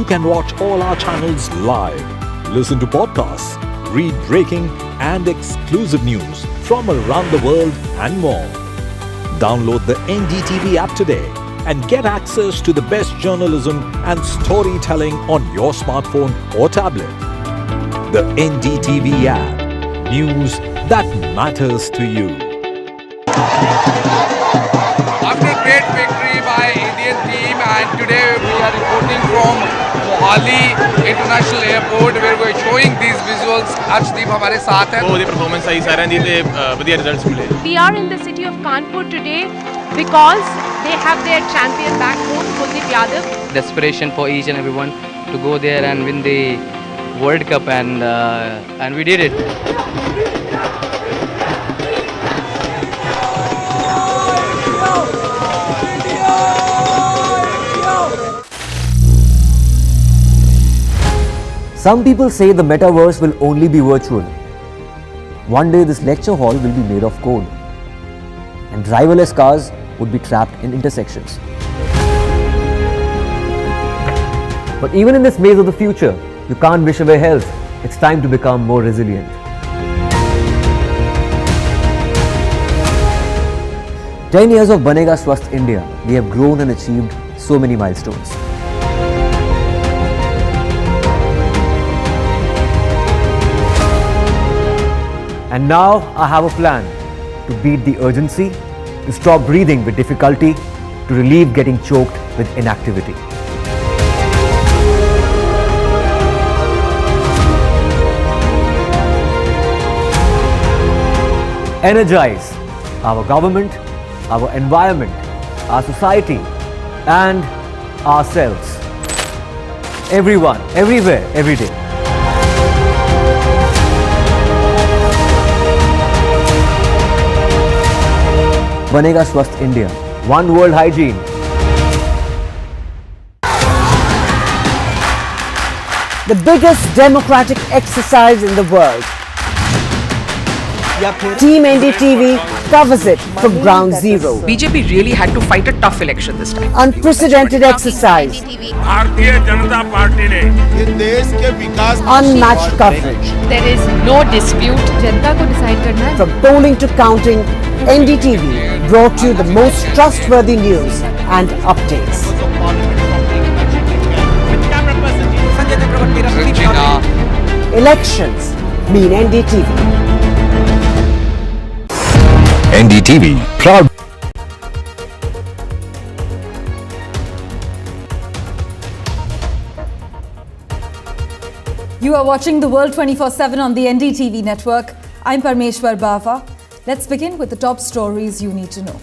you can watch all our channels live, listen to podcasts, read breaking and exclusive news from around the world and more. Download the NDTV app today and get access to the best journalism and storytelling on your smartphone or tablet. The NDTV app. News that matters to you. After a great victory by Indian team, and today we are reporting from Awami International Airport where we are showing these visuals. Arshdeep हमारे साथ हैं. बहुत ही performance सही सारे दी थे बढ़िया results मिले. We are in the city of Kanpur today because they have their champion back home, Kuldeep Yadav. Desperation for each and everyone to go there and win the World Cup, and we did it. Some people say the metaverse will only be virtual. One day this lecture hall will be made of code, and driverless cars would be trapped in intersections. But even in this maze of the future, you can't wish away health. It's time to become more resilient. "10 years of Banega Swasth India, we have grown and achieved so many milestones. And now I have a plan to beat the urgency, to stop breathing with difficulty, to relieve getting choked with inactivity. Energize our government, our environment, our society, and ourselves. Everyone, everywhere, every day. Banega Swasth India. One world hygiene. The biggest democratic exercise in the world. Team NDTV covers it from ground zero. BJP really had to fight a tough election this time. Unprecedented exercise. Bharatiya Janata party ने ये देश के विकास Unmatched coverage. There is no dispute. जनता को decide करना है. From polling to counting, NDTV brought you the most trustworthy news and updates. Elections mean NDTV. NDTV, proud. You are watching the World 24/7 on the NDTV network. I'm Parmeshwar Bava. Let's begin with the top stories you need to know.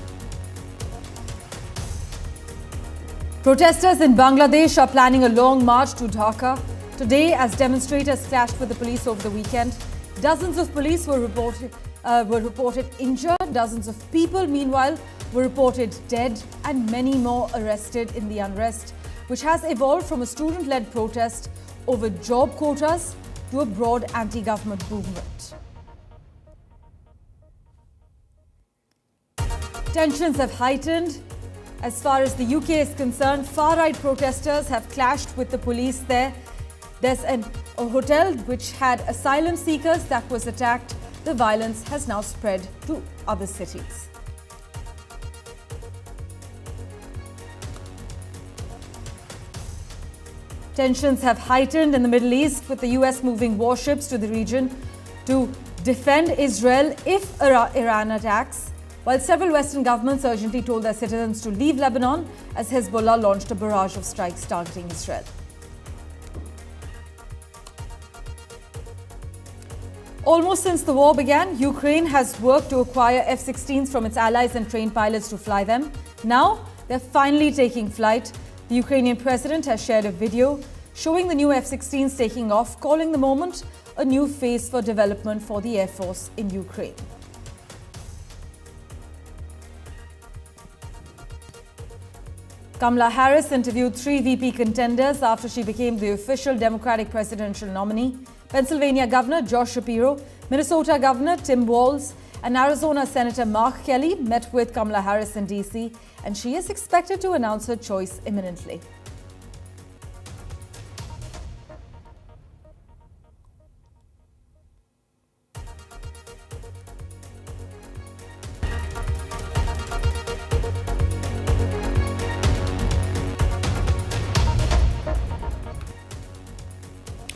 Protesters in Bangladesh are planning a long march to Dhaka today as demonstrators clashed with the police over the weekend. Dozens of police were reported injured. Dozens of people, meanwhile, were reported dead, and many more arrested in the unrest, which has evolved from a student-led protest over job quotas to a broad anti-government movement. Tensions have heightened. As far as the UK is concerned, far-right protesters have clashed with the police there. There's a hotel which had asylum seekers that was attacked. The violence has now spread to other cities. Tensions have heightened in the Middle East, with the US moving warships to the region to defend Israel if Iran attacks, while several Western governments urgently told their citizens to leave Lebanon as Hezbollah launched a barrage of strikes targeting Israel. Almost since the war began, Ukraine has worked to acquire F-16s from its allies and train pilots to fly them. Now, they're finally taking flight. The Ukrainian president has shared a video showing the new F-16s taking off, calling the moment a new phase for development for the Air Force in Ukraine. Kamala Harris interviewed 3 VP contenders after she became the official Democratic presidential nominee. Pennsylvania Governor Josh Shapiro, Minnesota Governor Tim Walz, and Arizona Senator Mark Kelly met with Kamala Harris in DC, and she is expected to announce her choice imminently.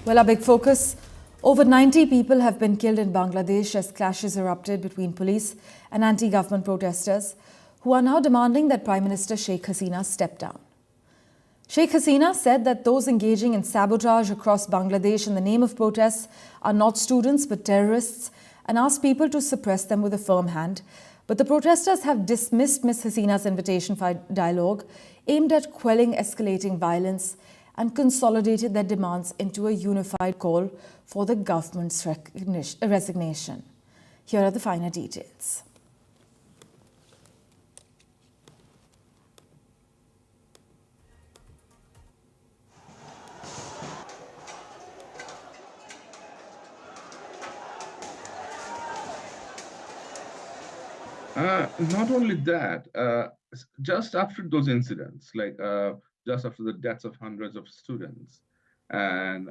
Well, our big focus. Over 90 people have been killed in Bangladesh as clashes erupted between police and anti-government protesters who are now demanding that Prime Minister Sheikh Hasina step down. Sheikh Hasina said that those engaging in sabotage across Bangladesh in the name of protests are not students but terrorists and asked people to suppress them with a firm hand. But the protesters have dismissed Ms. Hasina's invitation for dialogue aimed at quelling escalating violence and consolidated their demands into a unified call for the government's resignation. Here are the finer details. Not only that, just after those incidents, just after the deaths of hundreds of students, and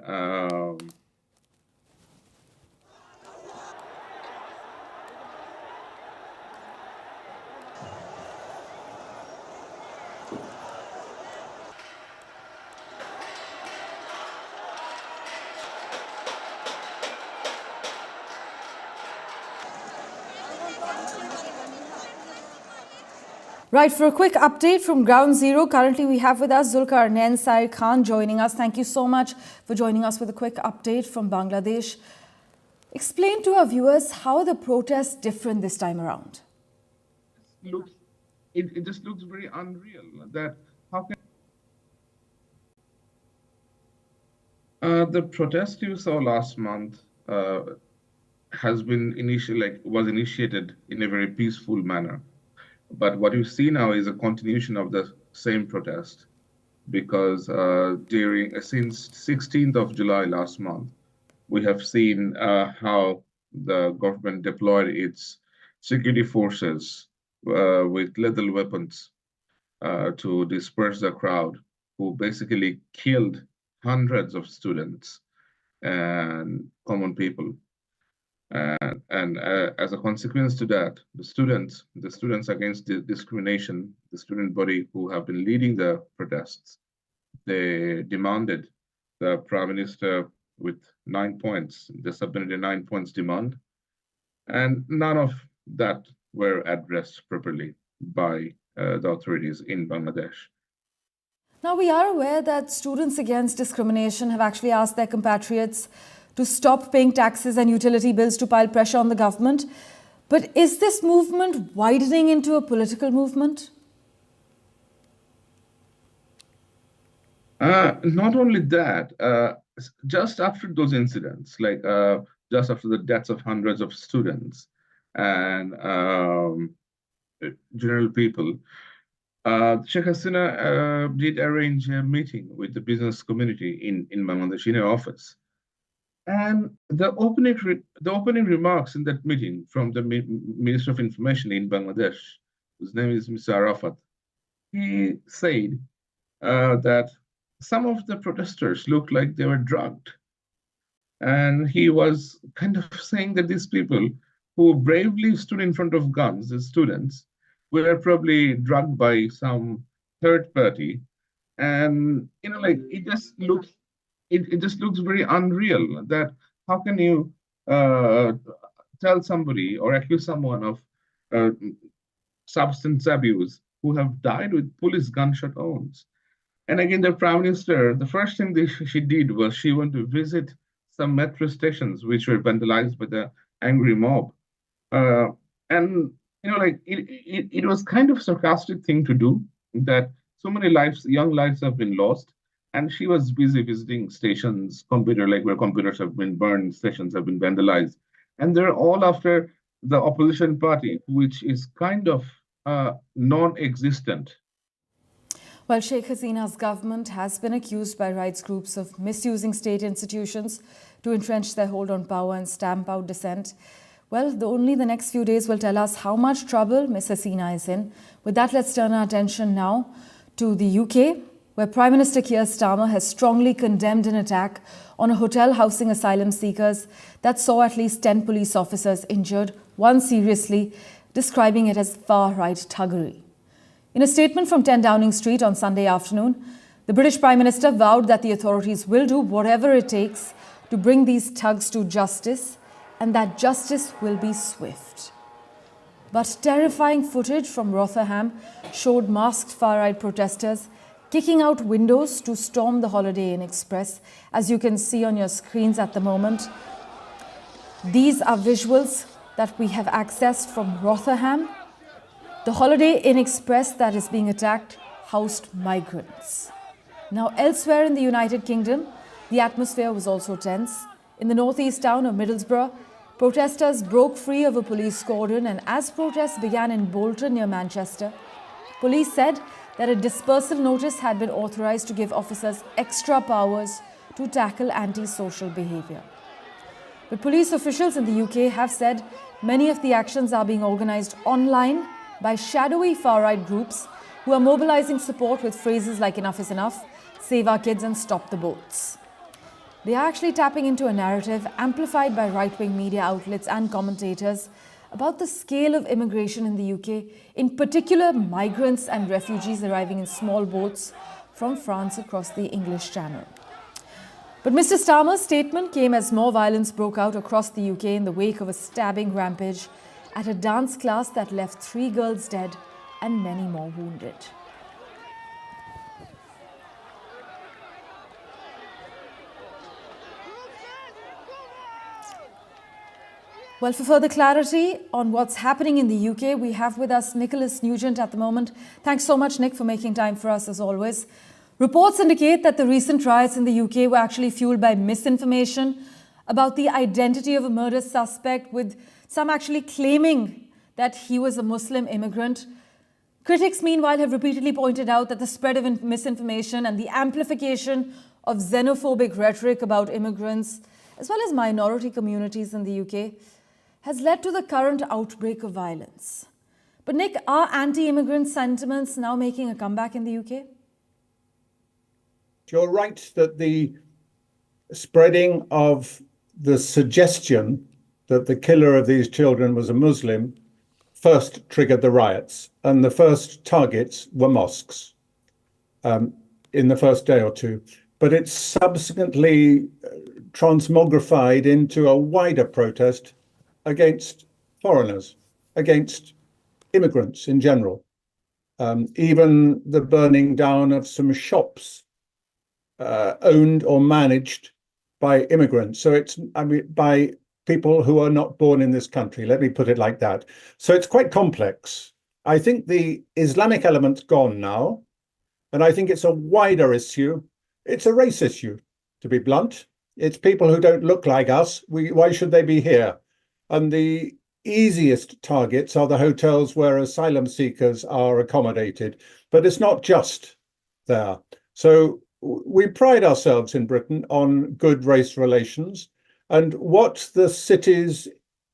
Right, for a quick update from Ground Zero, currently we have with us Zulkarnain Sair Khan joining us. Thank you so much for joining us with a quick update from Bangladesh. Explain to our viewers how the protests different this time around. It just looks very unreal. That how can the protest you saw last month has been was initiated in a very peaceful manner. But what you see now is a continuation of the same protest, because since 16th of July last month, we have seen how the government deployed its security forces with lethal weapons to disperse the crowd, who basically killed hundreds of students and common people. And as a consequence to that, the students against discrimination, the student body who have been leading the protests, they demanded the Prime Minister with 9 points. They submitted a 9 points demand, and none of that were addressed properly by the authorities in Bangladesh. Now, we are aware that students against discrimination have actually asked their compatriots to stop paying taxes and utility bills to pile pressure on the government. But is this movement widening into a political movement? Not only that, just after those incidents, just after the deaths of hundreds of students and general people, Sheikh Hasina did arrange a meeting with the business community in Bangladesh in her office. And the opening remarks in that meeting from the Minister of Information in Bangladesh, whose name is Mr. Arafat, he said that some of the protesters looked like they were drugged. And he was kind of saying that these people who bravely stood in front of guns, the students, were probably drugged by some third party. And, it just looks very unreal. That how can you tell somebody or accuse someone of substance abuse who have died with police gunshot wounds? And again, the Prime Minister, the first thing she did was she went to visit some metro stations which were vandalized by the angry mob. It was kind of a sarcastic thing to do, that so many young lives have been lost. And she was busy visiting stations, where computers have been burned, stations have been vandalized. And they're all after the opposition party, which is kind of non-existent. Well, Sheikh Hasina's government has been accused by rights groups of misusing state institutions to entrench their hold on power and stamp out dissent. Well, only the next few days will tell us how much trouble Ms. Hasina is in. With that, let's turn our attention now to the UK, where Prime Minister Keir Starmer has strongly condemned an attack on a hotel housing asylum seekers that saw at least 10 police officers injured, one seriously, describing it as far-right thuggery. In a statement from 10 Downing Street on Sunday afternoon, The British Prime Minister vowed that the authorities will do whatever it takes to bring these thugs to justice and that justice will be swift. But terrifying footage from Rotherham showed masked far-right protesters kicking out windows to storm the Holiday Inn Express, as you can see on your screens at the moment. These are visuals that we have accessed from Rotherham. The Holiday Inn Express that is being attacked housed migrants. Now, elsewhere in the United Kingdom, the atmosphere was also tense. In the northeast town of Middlesbrough, protesters broke free of a police cordon, and as protests began in Bolton near Manchester, police said that a dispersal notice had been authorised to give officers extra powers to tackle anti-social behaviour. But police officials in the UK have said many of the actions are being organised online by shadowy far-right groups who are mobilising support with phrases like "enough is enough," "save our kids" and "stop the boats." They are actually tapping into a narrative amplified by right-wing media outlets and commentators about the scale of immigration in the UK, in particular migrants and refugees arriving in small boats from France across the English Channel. But Mr. Starmer's statement came as more violence broke out across the UK in the wake of a stabbing rampage at a dance class that left 3 girls dead and many more wounded. Well, for further clarity on what's happening in the UK, we have with us Nicholas Nugent at the moment. Thanks so much, Nick, for making time for us as always. Reports indicate that the recent riots in the UK were actually fueled by misinformation about the identity of a murder suspect, with some actually claiming that he was a Muslim immigrant. Critics, meanwhile, have repeatedly pointed out that the spread of misinformation and the amplification of xenophobic rhetoric about immigrants, as well as minority communities in the UK, has led to the current outbreak of violence. But Nick, are anti-immigrant sentiments now making a comeback in the UK? You're right that the spreading of the suggestion that the killer of these children was a Muslim first triggered the riots, and the first targets were mosques in the first day or two. But it's subsequently transmogrified into a wider protest against foreigners, against immigrants in general. Even the burning down of some shops owned or managed by immigrants. So it's, by people who are not born in this country, let me put it like that. So it's quite complex. I think the Islamic element's gone now, and I think it's a wider issue. It's a race issue, to be blunt. It's people who don't look like us. Why should they be here? And the easiest targets are the hotels where asylum seekers are accommodated. But it's not just there. So we pride ourselves in Britain on good race relations. And what the cities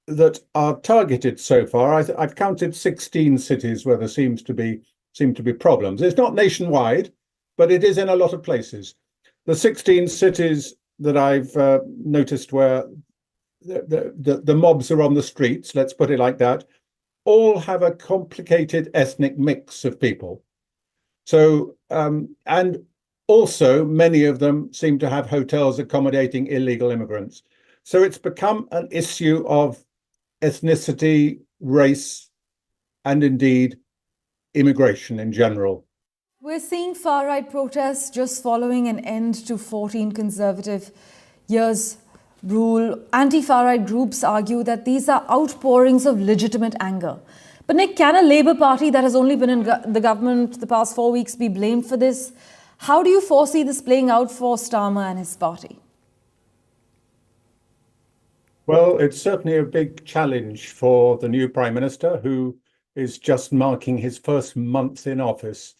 that are targeted so far, I've counted 16 cities where there seem to be problems. It's not nationwide, but it is in a lot of places. The 16 cities that I've noticed where the mobs are on the streets, let's put it like that, all have a complicated ethnic mix of people. So, and also many of them seem to have hotels accommodating illegal immigrants. So it's become an issue of ethnicity, race, and indeed immigration in general. We're seeing far-right protests just following an end to 14 Conservative years' rule. Anti-far-right groups argue that these are outpourings of legitimate anger. But Nick, can a Labour Party that has only been in the government the past 4 weeks be blamed for this? How do you foresee this playing out for Starmer and his party? Well, it's certainly a big challenge for the new Prime Minister, who is just marking his first month in office.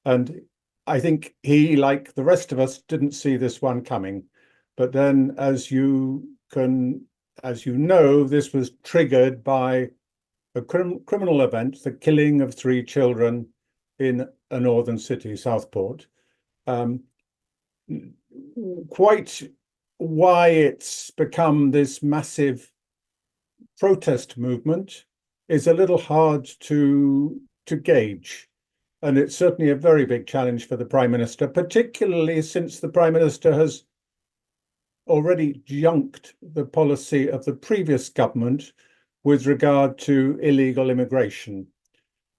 And I think he, like the rest of us, didn't see this one coming. But then, as you know, this was triggered by a criminal event, the killing of 3 children in a northern city, Southport. Quite why it's become this massive protest movement is a little hard to gauge. And it's certainly a very big challenge for the Prime Minister, particularly since the Prime Minister has already junked the policy of the previous government with regard to illegal immigration.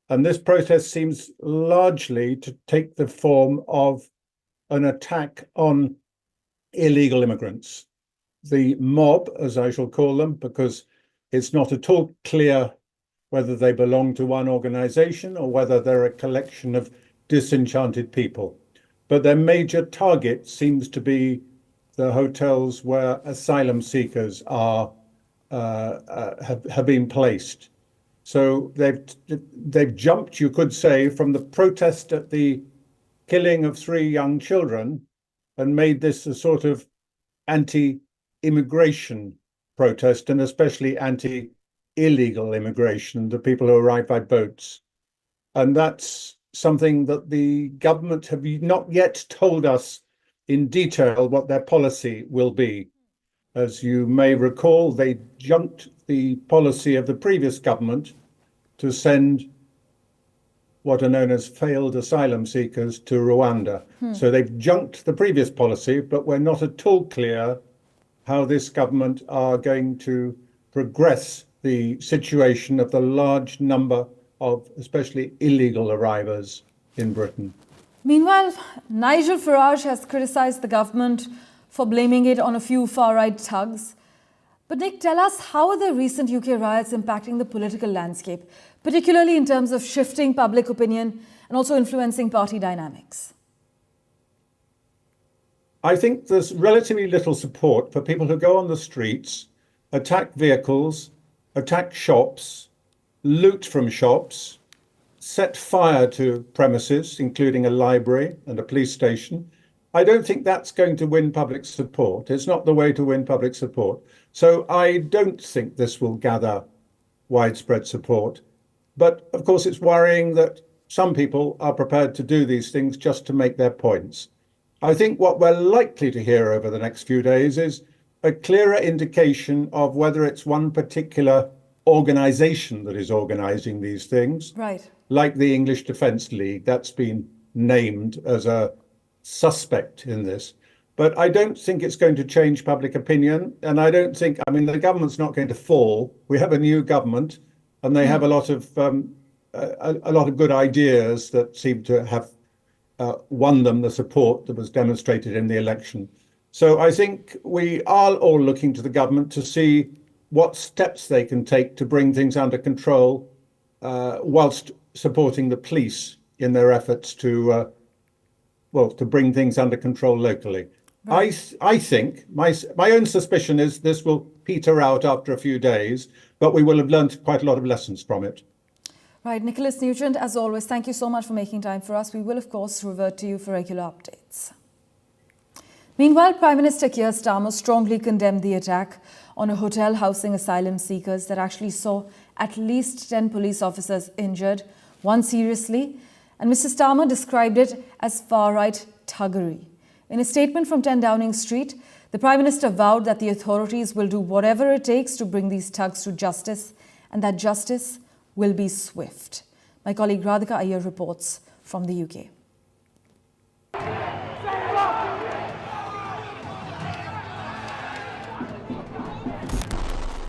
And this protest seems largely to take the form of an attack on illegal immigrants. The mob, as I shall call them, because it's not at all clear whether they belong to one organization or whether they're a collection of disenchanted people. But their major target seems to be the hotels where asylum seekers are have been placed. So they've jumped, you could say, from the protest at the killing of 3 young children and made this a sort of anti-immigration protest, and especially anti-illegal immigration, the people who arrive by boats. And that's something that the government have not yet told us in detail what their policy will be. As you may recall, they junked the policy of the previous government to send what are known as failed asylum seekers to Rwanda. So they've junked the previous policy, but we're not at all clear how this government are going to progress the situation of the large number of especially illegal arrivals in Britain. Meanwhile, Nigel Farage has criticised the government for blaming it on a few far-right thugs. But Nick, tell us, how are the recent UK riots impacting the political landscape, particularly in terms of shifting public opinion and also influencing party dynamics? I think there's relatively little support for people who go on the streets, attack vehicles, attack shops, loot from shops, set fire to premises, including a library and a police station. I don't think that's going to win public support. It's not the way to win public support. So I don't think this will gather widespread support. But of course, it's worrying that some people are prepared to do these things just to make their points. I think what we're likely to hear over the next few days is a clearer indication of whether it's one particular organisation that is organising these things. Right. Like the English Defence League, that's been named as a suspect in this. But I don't think it's going to change public opinion. And I don't think, I mean, the government's not going to fall. We have a new government and they have a lot of good ideas that seem to have won them the support that was demonstrated in the election. So I think we are all looking to the government to see what steps they can take to bring things under control whilst supporting the police in their efforts to bring things under control locally. Right. I think my own suspicion is this will peter out after a few days, but we will have learned quite a lot of lessons from it. Right, Nicholas Nugent, as always, thank you so much for making time for us. We will, of course, revert to you for regular updates. Meanwhile, Prime Minister Keir Starmer strongly condemned the attack on a hotel housing asylum seekers that actually saw at least 10 police officers injured, one seriously, and Mr. Starmer described it as far-right thuggery. In a statement from 10 Downing Street, the Prime Minister vowed that the authorities will do whatever it takes to bring these thugs to justice, and that justice will be swift. My colleague Radhika Iyer reports from the UK.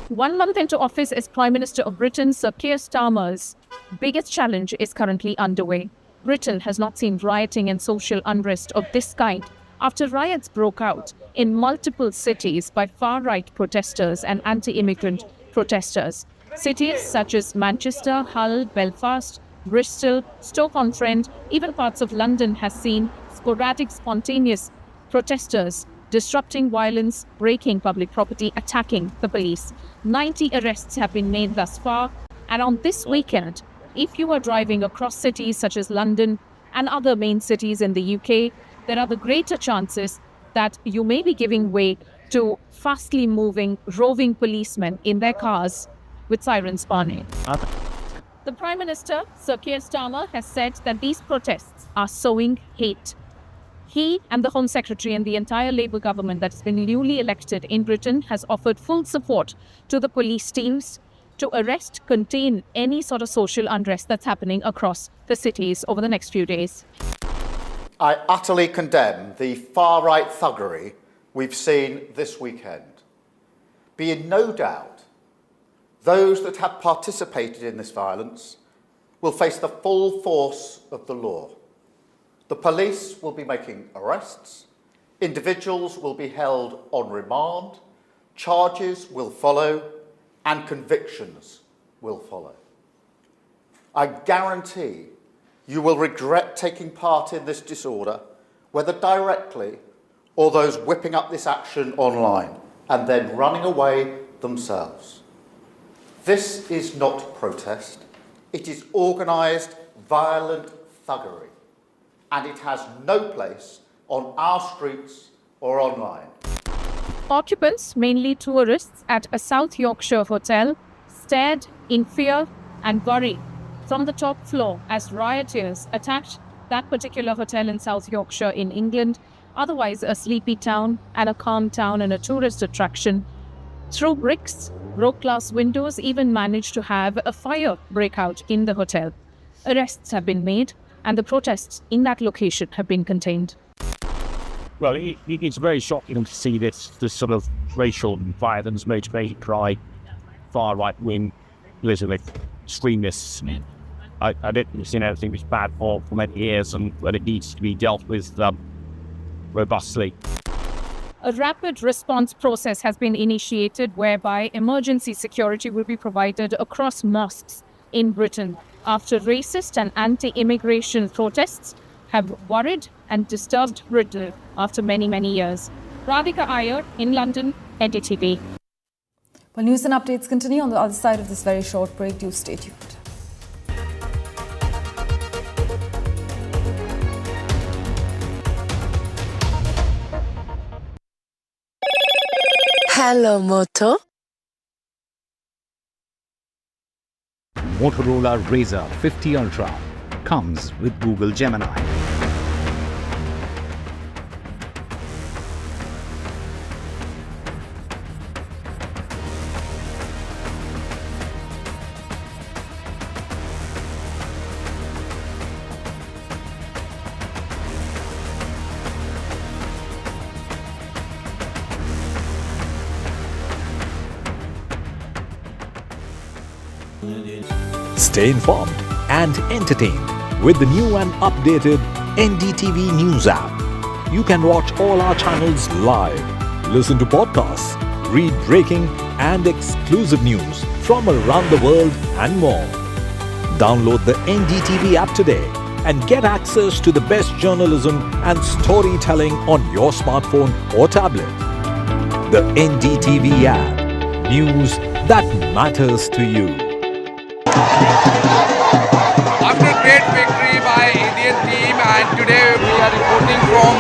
One month into office as Prime Minister of Britain, Sir Keir Starmer's biggest challenge is currently underway. Britain has not seen rioting and social unrest of this kind after riots broke out in multiple cities by far-right protesters and anti-immigrant protesters. Cities such as Manchester, Hull, Belfast, Bristol, Stoke-on-Trent, even parts of London has seen sporadic, spontaneous protesters disrupting violence, breaking public property, attacking the police. 90 arrests have been made thus far. And on this weekend, if you are driving across cities such as London and other main cities in the UK, there are the greater chances that you may be giving way to fastly moving, roving policemen in their cars with sirens burning. The Prime Minister, Sir Keir Starmer, has said that these protests are sowing hate. He and the Home Secretary and the entire Labour government that has been newly elected in Britain has offered full support to the police teams to arrest, contain any sort of social unrest that's happening across the cities over the next few days. I utterly condemn the far-right thuggery we've seen this weekend. Be in no doubt, those that have participated in this violence will face the full force of the law. The police will be making arrests, individuals will be held on remand, charges will follow, and convictions will follow. I guarantee you will regret taking part in this disorder, whether directly or those whipping up this action online and then running away themselves. This is not protest. It is organised, violent thuggery, and it has no place on our streets or online. Occupants, mainly tourists at a South Yorkshire hotel, stared in fear and worry from the top floor as rioters attacked that particular hotel in South Yorkshire in England, otherwise a sleepy town and a calm town and a tourist attraction. Through bricks, broke glass windows, even managed to have a fire break out in the hotel. Arrests have been made and the protests in that location have been contained. Well, it's very shocking to see this sort of racial violence motivated by far-right wing Elizabeth extremists. I didn't see anything was bad for many years, but it needs to be dealt with robustly. A rapid response process has been initiated whereby emergency security will be provided across mosques in Britain after racist and anti-immigration protests have worried and disturbed Britain after many, many years. Radhika Iyer in London, NDTV. Well, news and updates continue on the other side of this very short break. Do stay tuned. Hello, Moto. Motorola Razr 50 Ultra comes with Google Gemini. Stay informed and entertained with the new and updated NDTV News app. You can watch all our channels live, listen to podcasts, read breaking and exclusive news from around the world and more. Download the NDTV app today and get access to the best journalism and storytelling on your smartphone or tablet. The NDTV app. News that matters to you. After a great victory by Indian team, and today we are reporting from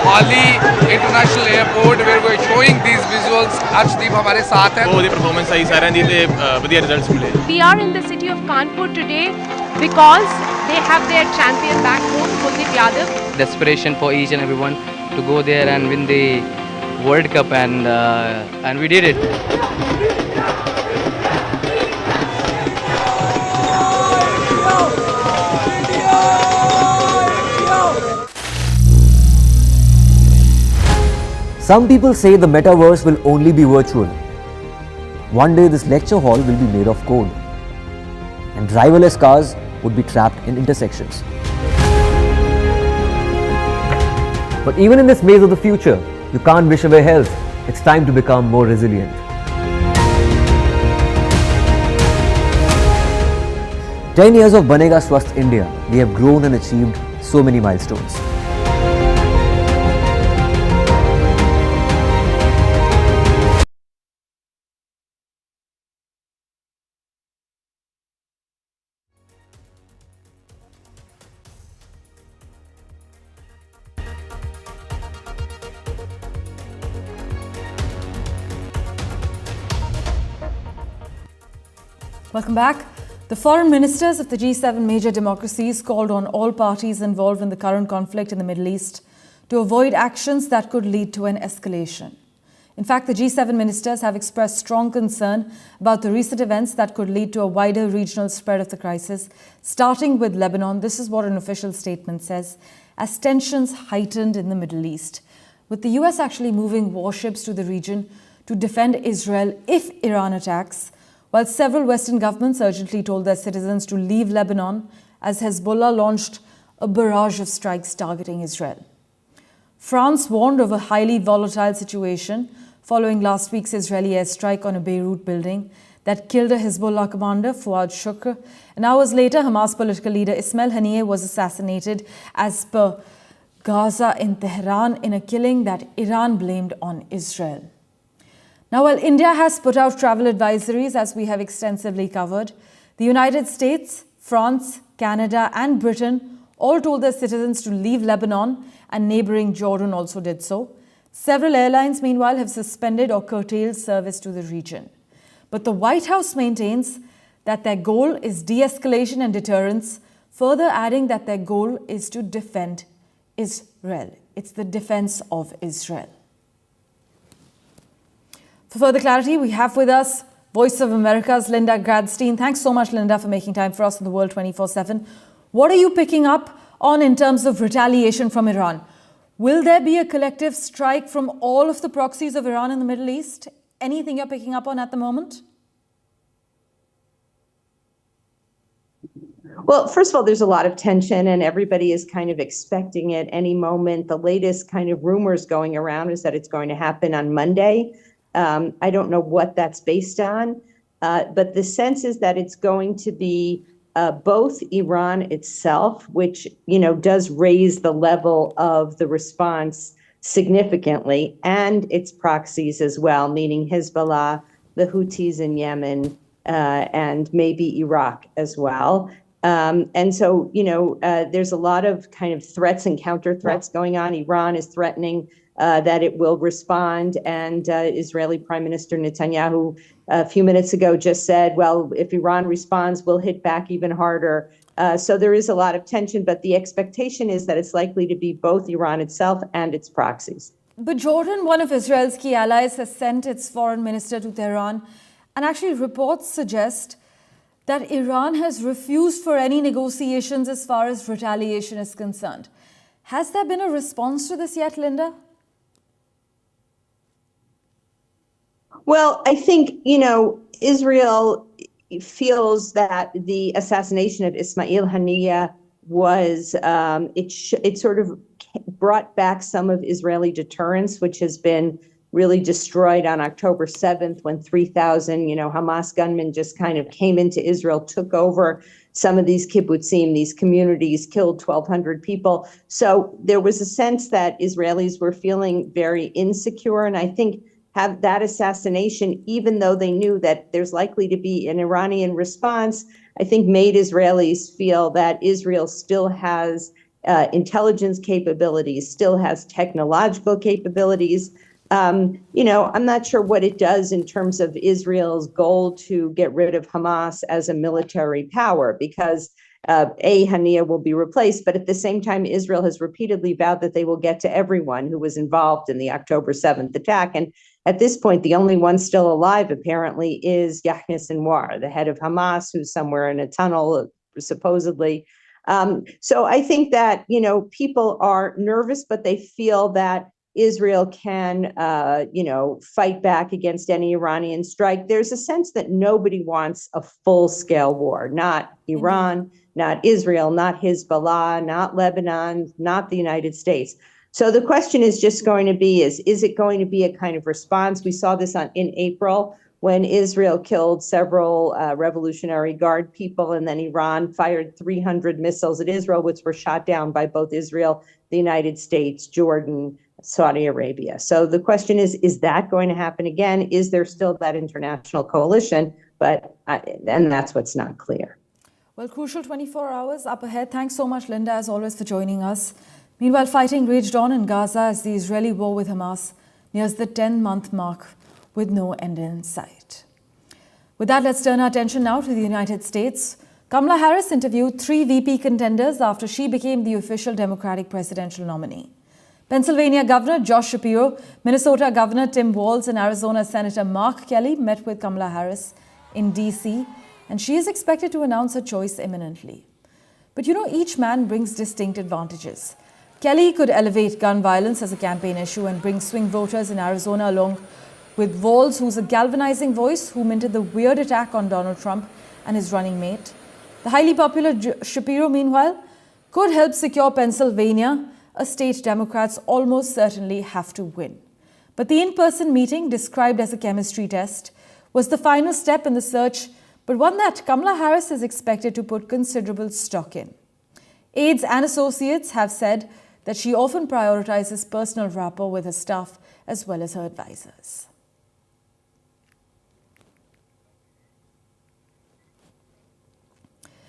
Awami International Airport where we are showing these visuals. Arshdeep हमारे साथ हैं. वो performance आई सारे दी थे बढ़िया results मिले. We are in the city of Kanpur today because they have their champion back home, Kuldeep Yadav. Desperation for each and everyone to go there and win the World Cup, and we did it. Some people say the metaverse will only be virtual. One day this lecture hall will be made of code, and driverless cars would be trapped in intersections. But even in this maze of the future, you can't wish away health. It's time to become more resilient. 10 years of Banega Swasth India, we have grown and achieved so many milestones. Welcome back. The foreign ministers of the G7 major democracies called on all parties involved in the current conflict in the Middle East to avoid actions that could lead to an escalation. In fact, the G7 ministers have expressed strong concern about the recent events that could lead to a wider regional spread of the crisis, starting with Lebanon. This is what an official statement says, as tensions heightened in the Middle East, with the US actually moving warships to the region to defend Israel if Iran attacks, while several Western governments urgently told their citizens to leave Lebanon as Hezbollah launched a barrage of strikes targeting Israel. France warned of a highly volatile situation following last week's Israeli airstrike on a Beirut building that killed a Hezbollah commander, Fuad Shukr. And hours later, Hamas political leader Ismail Haniyeh was assassinated as per Gaza in Tehran in a killing that Iran blamed on Israel. Now, while India has put out travel advisories, as we have extensively covered, the United States, France, Canada and Britain all told their citizens to leave Lebanon, and neighboring Jordan also did so. Several airlines, meanwhile, have suspended or curtailed service to the region. But the White House maintains that their goal is de-escalation and deterrence, further adding that their goal is to defend Israel. It's the defense of Israel. For further clarity, we have with us Voice of America's Linda Gradstein. Thanks so much, Linda, for making time for us on the World 24/7. What are you picking up on in terms of retaliation from Iran? Will there be a collective strike from all of the proxies of Iran in the Middle East? Anything you're picking up on at the moment? Well, first of all, there's a lot of tension and everybody is kind of expecting it any moment. The latest kind of rumors going around is that it's going to happen on Monday. I don't know what that's based on, but the sense is that it's going to be both Iran itself, which, does raise the level of the response significantly, and its proxies as well, meaning Hezbollah, the Houthis in Yemen, and maybe Iraq as well. And so, there's a lot of kind of threats and counter threats going on. Iran is threatening that it will respond. And Israeli Prime Minister Netanyahu a few minutes ago just said, well, if Iran responds, we'll hit back even harder. So there is a lot of tension, but the expectation is that it's likely to be both Iran itself and its proxies. But Jordan, one of Israel's key allies, has sent its foreign minister to Tehran. And actually reports suggest that Iran has refused for any negotiations as far as retaliation is concerned. Has there been a response to this yet, Linda? Well, I think, Israel feels that the assassination of Ismail Haniyeh was, it sort of brought back some of Israeli deterrence, which has been really destroyed on October 7th when 3,000, Hamas gunmen just kind of came into Israel, took over some of these kibbutzim, these communities, killed 1,200 people. So there was a sense that Israelis were feeling very insecure. And I think have that assassination, even though they knew that there's likely to be an Iranian response, I think made Israelis feel that Israel still has intelligence capabilities, still has technological capabilities. I'm not sure what it does in terms of Israel's goal to get rid of Hamas as a military power, because Haniyeh will be replaced. But at the same time, Israel has repeatedly vowed that they will get to everyone who was involved in the October 7th attack. And at this point, the only one still alive, apparently, is Yahya Sinwar, the head of Hamas, who's somewhere in a tunnel, supposedly. So I think that, people are nervous, but they feel that Israel can, fight back against any Iranian strike. There's a sense that nobody wants a full-scale war, not Iran, not Israel, not Hezbollah, not Lebanon, not the United States. So the question is just going to be, is it going to be a kind of response? We saw this in April when Israel killed several Revolutionary Guard people, and then Iran fired 300 missiles at Israel, which were shot down by both Israel, the United States, Jordan, Saudi Arabia. So the question is that going to happen again? Is there still that international coalition? And that's what's not clear. Well, crucial 24 hours up ahead. Thanks so much, Linda, as always, for joining us. Meanwhile, fighting raged on in Gaza as the Israeli war with Hamas nears the 10-month mark with no end in sight. With that, let's turn our attention now to the United States. Kamala Harris interviewed 3 VP contenders after she became the official Democratic presidential nominee. Pennsylvania Governor Josh Shapiro, Minnesota Governor Tim Walz, and Arizona Senator Mark Kelly met with Kamala Harris in D.C., and she is expected to announce her choice imminently. But each man brings distinct advantages. Kelly could elevate gun violence as a campaign issue and bring swing voters in Arizona along with Walz, who's a galvanizing voice who minted the weird attack on Donald Trump and his running mate. The highly popular Shapiro, meanwhile, could help secure Pennsylvania, a state Democrats almost certainly have to win. But the in-person meeting, described as a chemistry test, was the final step in the search, but one that Kamala Harris is expected to put considerable stock in. Aides and associates have said that she often prioritizes personal rapport with her staff as well as her advisors.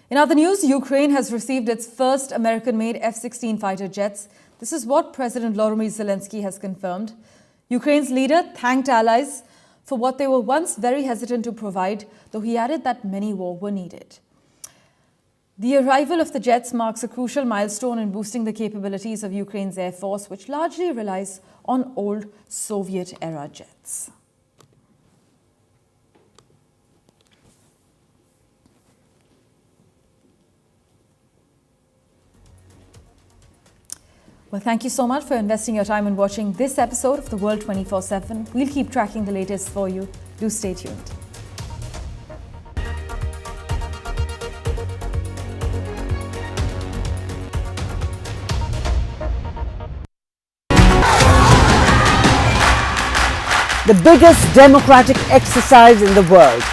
In other news, Ukraine has received its first American-made F-16 fighter jets. This is what President Volodymyr Zelensky has confirmed. Ukraine's leader thanked allies for what they were once very hesitant to provide, though he added that many more were needed. The arrival of the jets marks a crucial milestone in boosting the capabilities of Ukraine's Air Force, which largely relies on old Soviet-era jets. Well, thank you so much for investing your time in watching this episode of The World 24/7. We'll keep tracking the latest for you. Do stay tuned. The biggest democratic exercise in the world.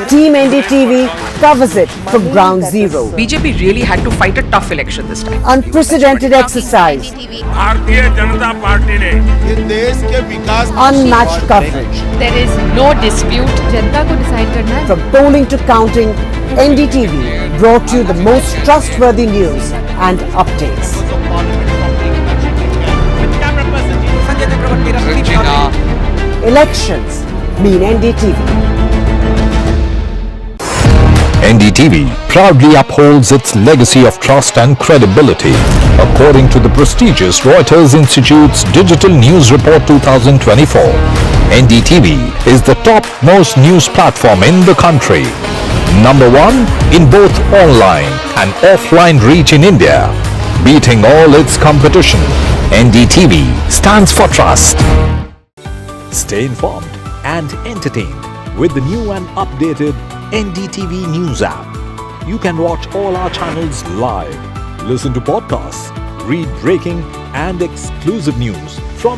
Team NDTV covers it from ground zero. BJP really had to fight a tough election this time. Unprecedented exercise. Unmatched coverage. There is no dispute. जनता को decide करना है. From polling to counting, NDTV brought you the most trustworthy news and updates. Elections mean NDTV. NDTV proudly upholds its legacy of trust and credibility. According to the prestigious Reuters Institute's Digital News Report 2024, NDTV is the top-most news platform in the country. Number one in both online and offline reach in India. Beating all its competition, NDTV stands for trust. Stay informed and entertained with the new and updated NDTV News app. You can watch all our channels live, listen to podcasts, read breaking and exclusive news from